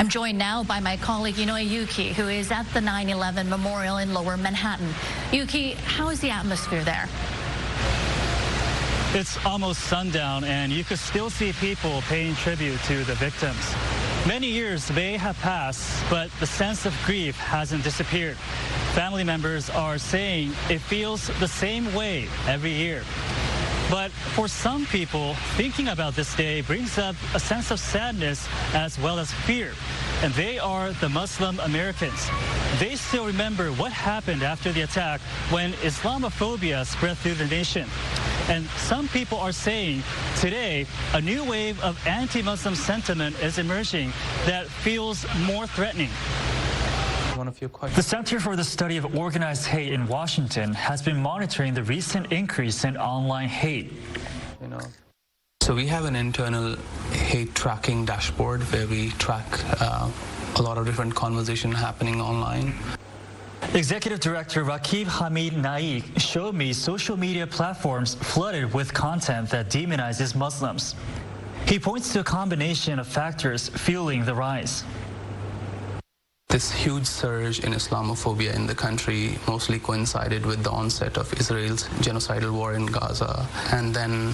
I'm joined now by my colleague Inoue Yuki, who is at the 9/11 Memorial in Lower Manhattan. Yuki, how is the atmosphere there? It's almost sundown, and you could still see people paying tribute to the victims. Many years may have passed, but the sense of grief hasn't disappeared. Family members are saying it feels the same way every year. But for some people, thinking about this day brings up a sense of sadness as well as fear. And they are the Muslim Americans. They still remember what happened after the attack when Islamophobia spread through the nation. And some people are saying today a new wave of anti-Muslim sentiment is emerging that feels more threatening. The Center for the Study of Organized Hate in Washington has been monitoring the recent increase in online hate. So we have an internal hate tracking dashboard where we track a lot of different conversation happening online. Executive Director Rakib Hamid Naik showed me social media platforms flooded with content that demonizes Muslims. He points to a combination of factors fueling the rise. This huge surge in Islamophobia in the country mostly coincided with the onset of Israel's genocidal war in Gaza. And then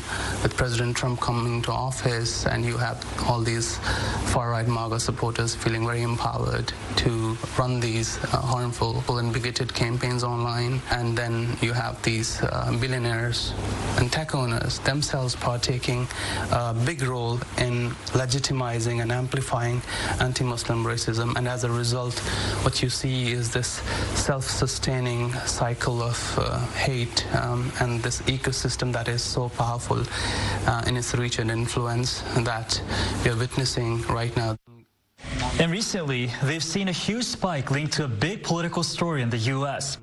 with President Trump coming to office, and you have all these far-right MAGA supporters feeling very empowered to run these harmful and bigoted campaigns online. And then you have these billionaires and tech owners themselves partaking a big role in legitimizing and amplifying anti-Muslim racism. And as a result, what you see is this self-sustaining cycle of hate and this ecosystem that is so powerful in its reach and influence that we are witnessing right now. And recently, they've seen a huge spike linked to a big political story in the U.S.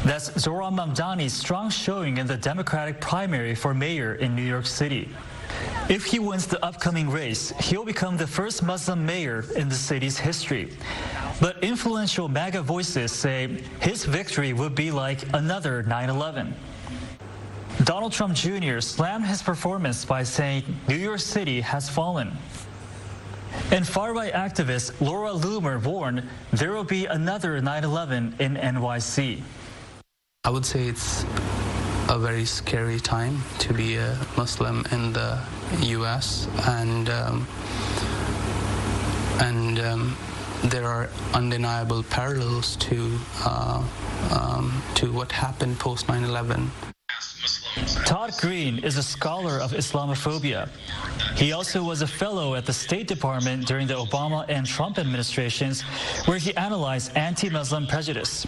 That's Zohran Mamdani's strong showing in the Democratic primary for mayor in New York City. If he wins the upcoming race, he'll become the first Muslim mayor in the city's history. But influential MAGA voices say his victory would be like another 9/11. Donald Trump Jr. slammed his performance by saying New York City has fallen. And far-right activist Laura Loomer warned there will be another 9/11 in NYC. I would say it's a very scary time to be a Muslim in the U.S. and there are undeniable parallels to what happened post 9/11. Todd Green is a scholar of Islamophobia. He also was a fellow at the State Department during the Obama and Trump administrations, where he analyzed anti-Muslim prejudice.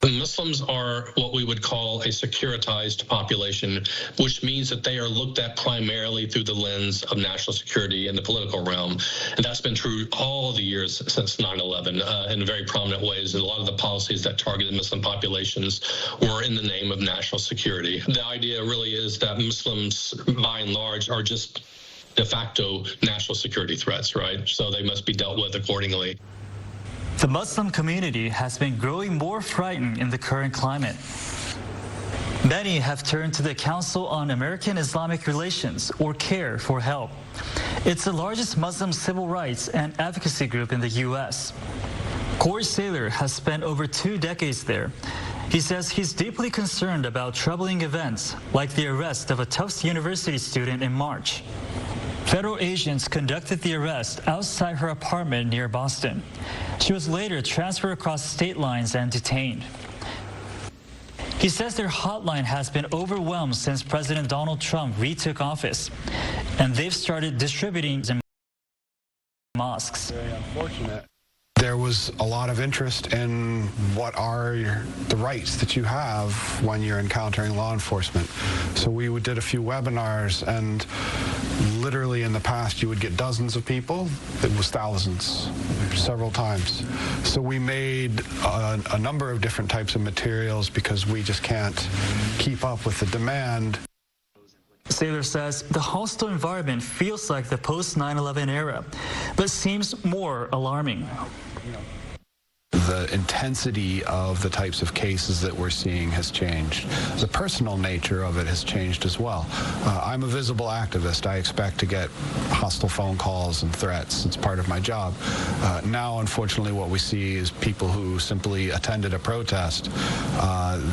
Muslims are what we would call a securitized population, which means that they are looked at primarily through the lens of national security in the political realm. And that's been true all the years since 9/11 in very prominent ways. And a lot of the policies that targeted Muslim populations were in the name of national security. The idea really is that Muslims, by and large, are just de facto national security threats, right? So they must be dealt with accordingly. The Muslim community has been growing more frightened in the current climate. Many have turned to the Council on American Islamic Relations, or CARE, for help. It's the largest Muslim civil rights and advocacy group in the U.S. Corey Saylor has spent over 2 decades there. He says he's deeply concerned about troubling events like the arrest of a Tufts University student in March. Federal agents conducted the arrest outside her apartment near Boston. She was later transferred across state lines and detained. He says their hotline has been overwhelmed since President Donald Trump retook office, and they've started distributing in mosques. Very unfortunate. There was a lot of interest in what are the rights that you have when you're encountering law enforcement. So we did a few webinars, and literally in the past you would get dozens of people. It was thousands, several times. So we made a number of different types of materials because we just can't keep up with the demand. Saylor says the hostile environment feels like the post 9/11 era, but seems more alarming. the intensity of the types of cases that we're seeing has changed. The personal nature of it has changed as well. I'm a visible activist. I expect to get hostile phone calls and threats. It's part of my job. Now, unfortunately, what we see is people who simply attended a protest.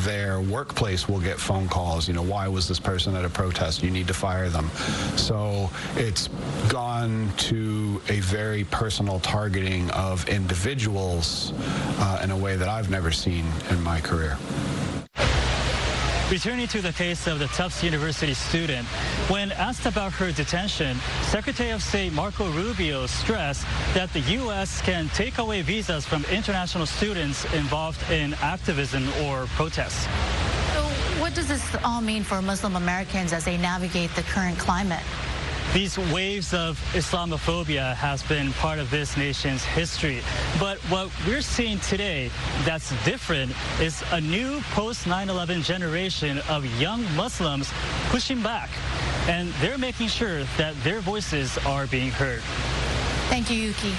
Their workplace will get phone calls. Why was this person at a protest? You need to fire them. So it's gone to a very personal targeting of individuals in a way that I've never seen in my career. Returning to the case of the Tufts University student, when asked about her detention, Secretary of State Marco Rubio stressed that the U.S. can take away visas from international students involved in activism or protests. So what does this all mean for Muslim Americans as they navigate the current climate? These waves of Islamophobia has been part of this nation's history. But what we're seeing today that's different is a new post-9/11 generation of young Muslims pushing back. And they're making sure that their voices are being heard. Thank you, Yuki.